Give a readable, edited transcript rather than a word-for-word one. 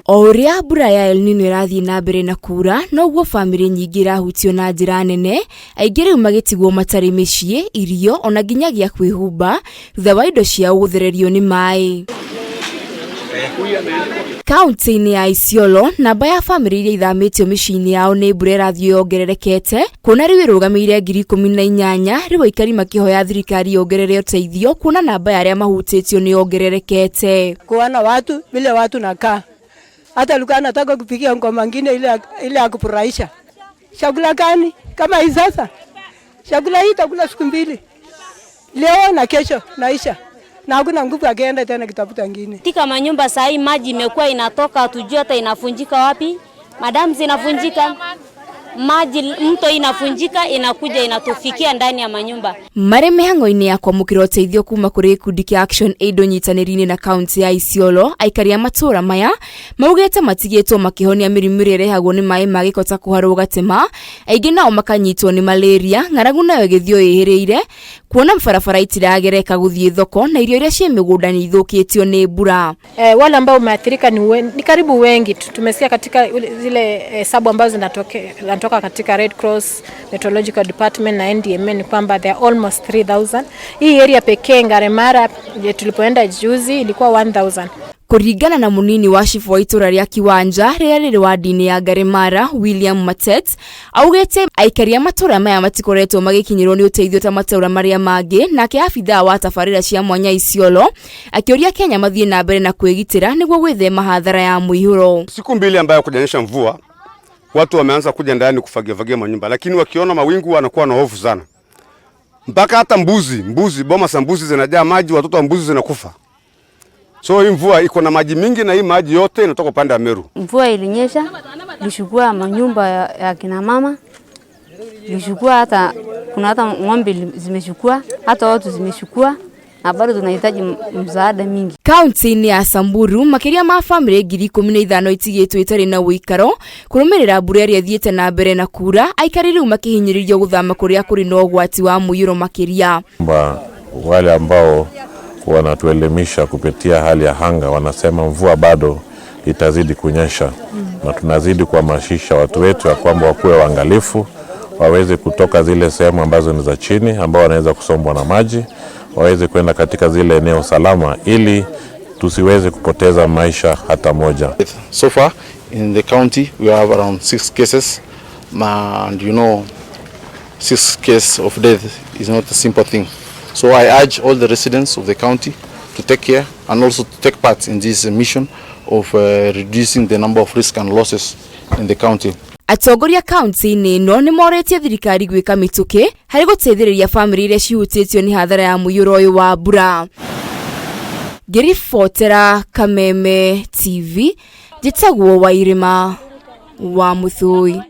Oria mbura ya El Nino irathii na mbere na kuura noguo family nyingi irahutio na njira nene, aingi riu magitigwo matari micii, irio ona nginyagia kwihumba thutha wa indo ciao guthererio ni maai. Kaunti-ini ya ISIOLO namba ya family iria ithamitio micii yao ni mbura irathii yongererekete, kuona riu irugamire 18,000 riu aikari makihoya thirikari yongerere uteithio kuona namba ya aria mahutitio ni yongererekete. Kuona watu vile watu nakaa. Hata luka anataka kupikia ngoma ngine ile ya kufurahisha. Chakula gani? Kama hii sasa. Chakula hii itakula siku mbili. Leo na kesho naisha. Na hakuna nguvu akaenda tena kitafuta ngine. Katika manyumba saa hii maji imekuwa inatoka, hatujui hata inafunjika wapi. Madam zinafunjika. Maji mto inafunjika inakuja inatufikia ndani ya manyumba. Mare mihango-ini ya kwamukira uteithio kuma kuri gikundi kia Action Aid nyitanirine na kaunti ya ISIOLO, aikari a matura maya maugete matigitwo makihonia mirimu ire rehagwo ni maai magikota kuharwo gatema, aingi nao makanyitwo ni malaria, ng'aragu nayo igithio ihiriire kuona mfarafara itiragereka guthie thoko na irio iria cie migunda ni ithukitio ni mbura. Wale ambao umeathirika ni karibu wengi. Tumesikia katika zile hesabu ambazo zinatoka katika Red Cross, Meteorological Department na NDMA ni kwamba there are almost 3,000. Hii area pekee Ngaremara tulipoenda juzi ilikuwa 1,000. Kuringana na munini wa chifu wa itura ria Kiwanja riria riri wadi-ini ya Ngaremara William Matet, augete aikari a matura maya matikoretwo magikinyirwo ni uteithio ta matura maria mangi, nake abithaa wa tabarira cia mwanya ISIOLO akioria Kenya mathie na mbere na kwigitira niguo gwithema hathara ya muihuro. Siku mbili ambayo kujanyesha mvua, watu wameanza kuja ndani kufagia manyumba, lakini wakiona mawingu wanakuwa na hofu sana. Mpaka hata mbuzi boma za mbuzi zinajaa maji, watoto wa mbuzi zinakufa. So hii mvua iko na maji mingi na hii maji yote inatoka upande wa Meru. Mvua ilinyesha, ilishukua manyumba ya kina mama. Ilishukua kuna hata ng'ombe zimeshukua, hata watu zimeshukua. Na bado tunahitaji msaada mingi. Kaunti-ini ya Samburu makiria ma family 15,000 itigitwo itari na uikaro kurumirira mbura iria ithiite na mbere na kuura, aikari riu makihinyiririo guthama kuria kuri na ugwati wa muiyuro makiria. Wale ambao wanatuelimisha kupitia hali ya anga wanasema mvua bado itazidi kunyesha, na tunazidi kuhamasisha watu wetu ya kwamba wakuwe waangalifu, waweze kutoka zile sehemu ambazo ni za chini ambao wanaweza kusombwa na maji, waweze kwenda katika zile eneo salama ili tusiweze kupoteza maisha hata moja. So far in the county we have around 6 cases, and 6 cases of death is not a simple thing. So I urge all the residents of the county to take care and also to take part in this mission of reducing the number of risk and losses in the county. Atongoria kaunti-ini no ni moretie thirikari gwika mituki hari guteithiriria family iria cihutitio ni hathara ya muiyuro uyu wa mbura. Ngiribotera Kameme TV, njitagwo Wairima wa Muthui.